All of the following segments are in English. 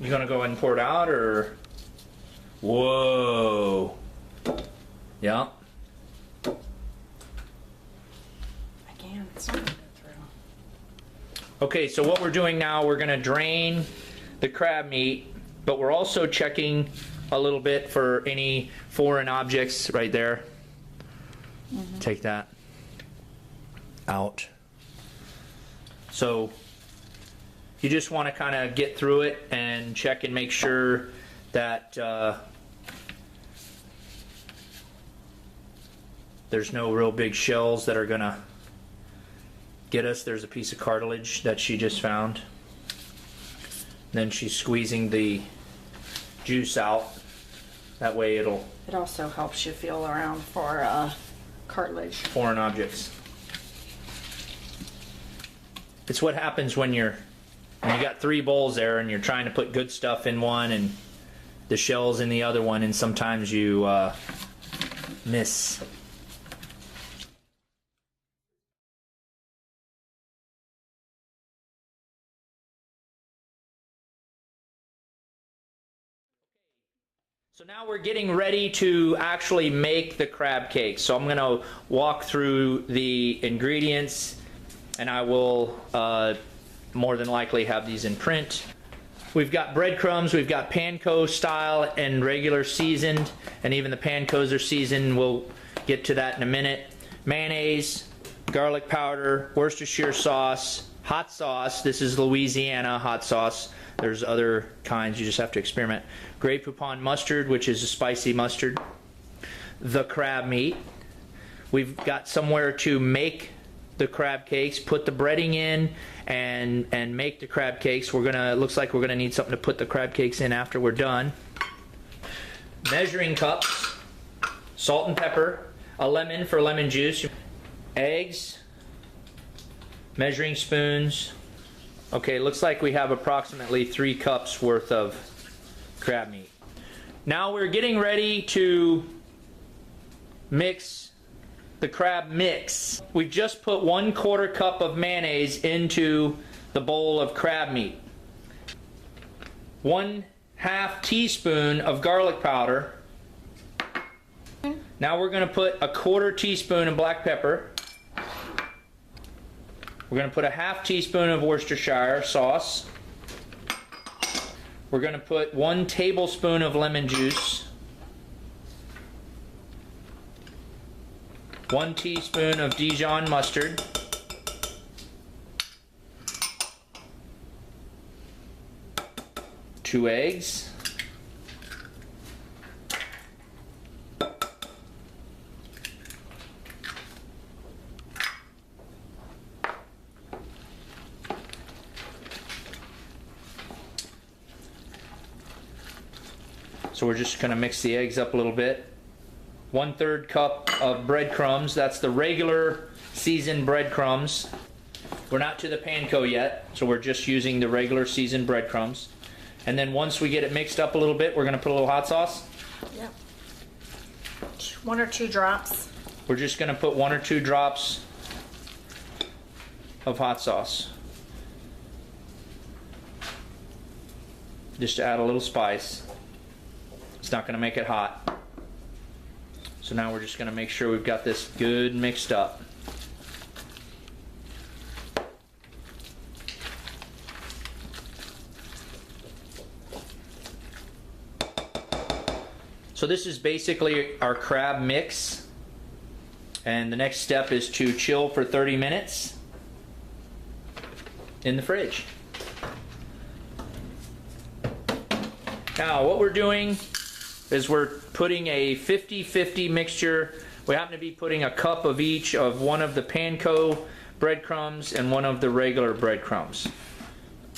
You gonna go ahead and pour it out, or? Whoa. Yeah. Again, it's not gonna go through. Okay, so what we're doing now, we're gonna drain the crab meat, but we're also checking a little bit for any foreign objects right there. Take that out. So you just want to kind of get through it and check and make sure that there's no real big shells that are gonna get us. There's a piece of cartilage that she just found. Then she's squeezing the juice out. That way it also helps you feel around for cartilage. Foreign objects. It's what happens when you got 3 bowls there and you're trying to put good stuff in one and the shells in the other one, and sometimes you miss. So now we're getting ready to actually make the crab cake. So I'm going to walk through the ingredients, and I will more than likely have these in print. We've got breadcrumbs, we've got panko style and regular seasoned, and even the pankos are seasoned. We'll get to that in a minute. Mayonnaise, garlic powder, Worcestershire sauce, hot sauce. This is Louisiana hot sauce. There's other kinds, you just have to experiment. Grey Poupon mustard, which is a spicy mustard. The crab meat. We've got somewhere to make the crab cakes, put the breading in, and make the crab cakes. Looks like we're gonna need something to put the crab cakes in after we're done. Measuring cups, salt and pepper, a lemon for lemon juice, eggs, measuring spoons. Okay, looks like we have approximately 3 cups worth of crab meat. Now we're getting ready to mix the crab mix. We've just put 1/4 cup of mayonnaise into the bowl of crab meat. 1/2 teaspoon of garlic powder. Now we're going to put a 1/4 teaspoon of black pepper. We're going to put a 1/2 teaspoon of Worcestershire sauce. We're going to put 1 tablespoon of lemon juice. 1 teaspoon of Dijon mustard. 2 eggs. So we're just going to mix the eggs up a little bit. 1/3 cup of breadcrumbs. That's the regular seasoned breadcrumbs. We're not to the panko yet, so we're just using the regular seasoned breadcrumbs. And then once we get it mixed up a little bit, we're going to put a little hot sauce. Yep. 1 or 2 drops. We're just going to put 1 or 2 drops of hot sauce. Just to add a little spice. It's not going to make it hot. So now we're just going to make sure we've got this good mixed up. So this is basically our crab mix. And the next step is to chill for 30 minutes in the fridge. Now what we're doing is we're putting a 50-50 mixture. We happen to be putting a cup of each of one of the panko breadcrumbs and one of the regular breadcrumbs.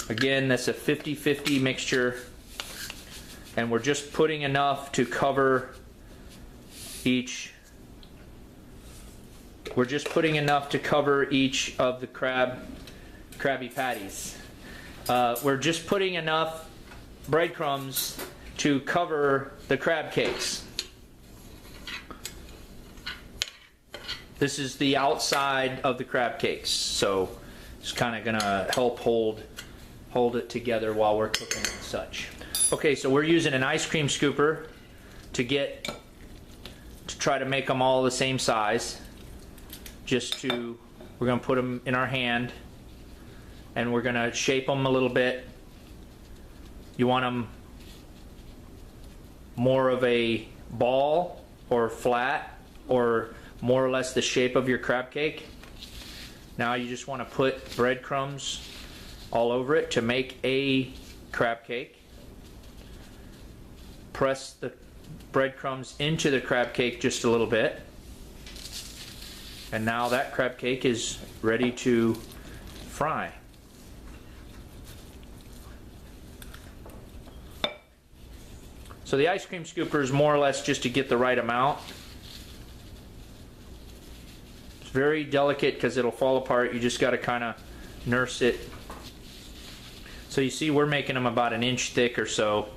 Again, that's a 50-50 mixture, and we're just putting enough to cover each. We're just putting enough to cover each of the Krabby Patties. We're just putting enough breadcrumbs to cover the crab cakes. This is the outside of the crab cakes, so it's kind of gonna help hold hold it together while we're cooking and such. Okay, so we're using an ice cream scooper to try to make them all the same size. We're gonna put them in our hand and we're gonna shape them a little bit. You want them more of a ball or flat or more or less the shape of your crab cake. Now you just want to put breadcrumbs all over it to make a crab cake. Press the breadcrumbs into the crab cake just a little bit. And now that crab cake is ready to fry. So the ice cream scooper is more or less just to get the right amount. It's very delicate because it'll fall apart. You just got to kind of nurse it. So you see we're making them about an inch thick or so.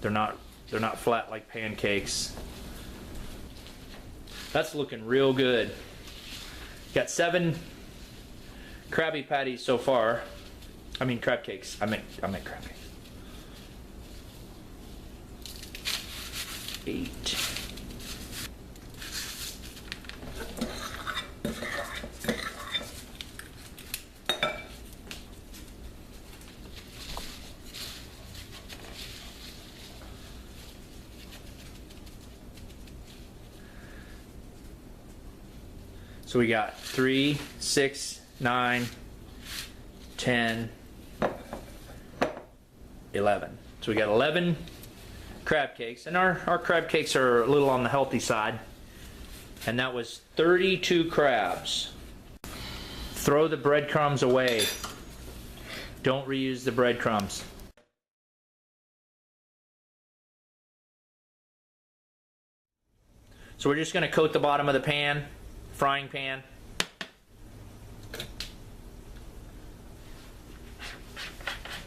They're not flat like pancakes. That's looking real good. Got 7 Krabby Patties so far. I mean crab cakes. I meant crab cakes. 8. So we got 3, 6, 9, 10, 11. So we got 11 crab cakes, and our crab cakes are a little on the healthy side. And that was 32 crabs. Throw the breadcrumbs away. Don't reuse the breadcrumbs. So we're just going to coat the bottom of the pan, frying pan.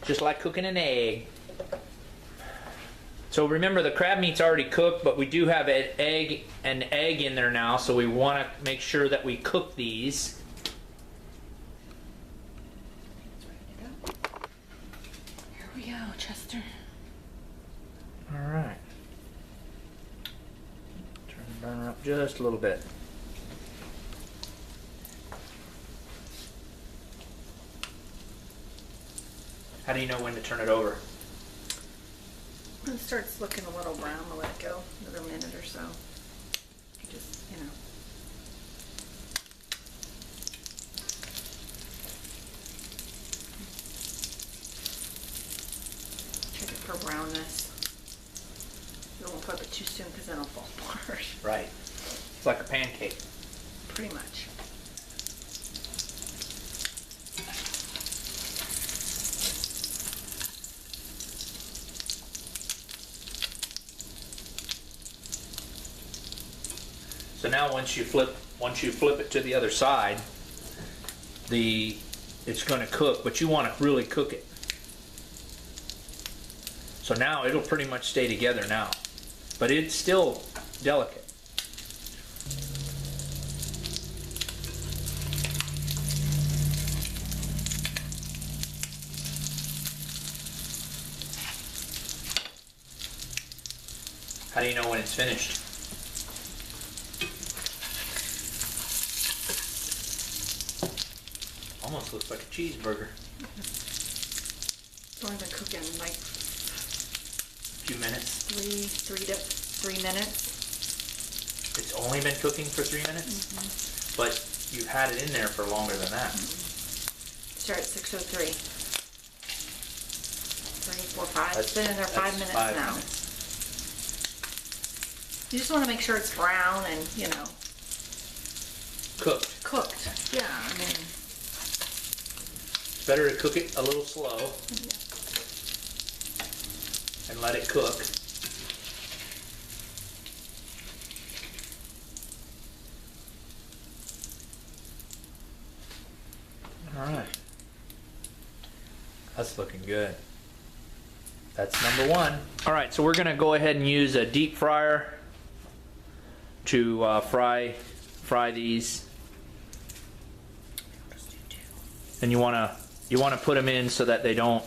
Just like cooking an egg. So remember the crab meat's already cooked, but we do have an egg in there now, so we want to make sure that we cook these. Here we go, Chester. All right. Turn the burner up just a little bit. How do you know when to turn it over? When it starts looking a little brown, I'll let it go another minute or so. You just, check it for brownness. You don't want to flip it too soon because then it'll fall apart. Right. It's like a pancake. Pretty much. So now once you flip it to the other side, it's going to cook, but you want to really cook it. So now it'll pretty much stay together now, but it's still delicate. How do you know when it's finished? Almost looks like a cheeseburger. It's only been cooking like A few minutes. 3 minutes. It's only been cooking for 3 minutes? Mm-hmm. But you've had it in there for longer than that. Start at 6:03. 3, 4, 5. It's been in there 5 minutes 5 now. minutes. You just want to make sure it's brown and, Cooked. cooked. Yeah, I mean. It's better to cook it a little slow and let it cook. All right. That's looking good. That's number 1. All right, so we're going to go ahead and use a deep fryer to fry these. Let's do 2. and you want to put them in so that you don't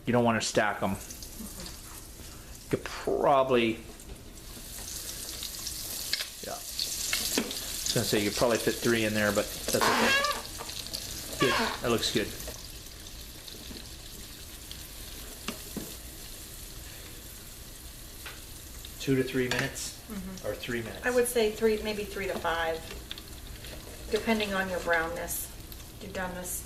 want to stack them. You could probably, yeah, I was gonna say you could probably fit 3 in there, but that's okay. Good, that looks good. Two to 3 minutes, or 3 minutes. I would say maybe 3 to 5, depending on your brownness, your doneness.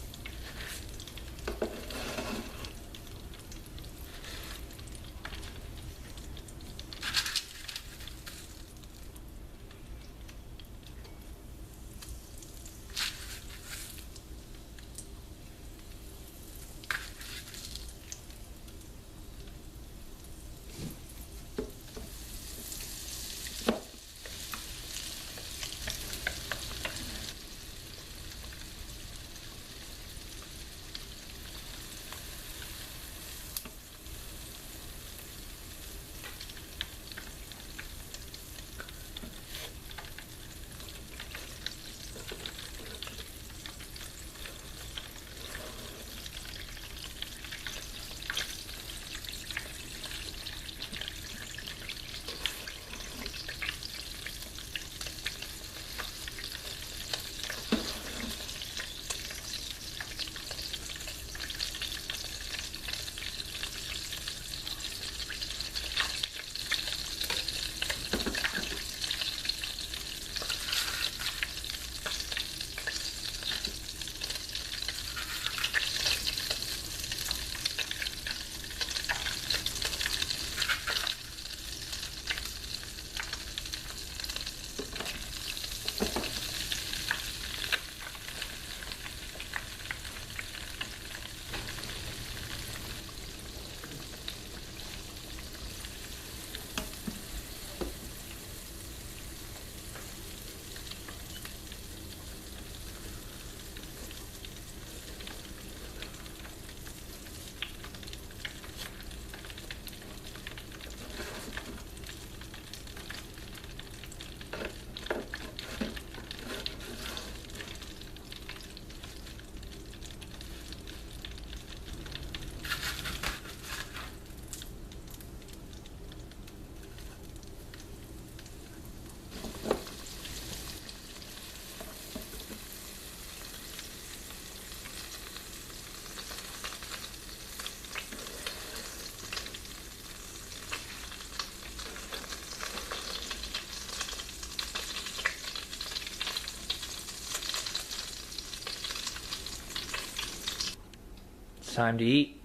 Time to eat.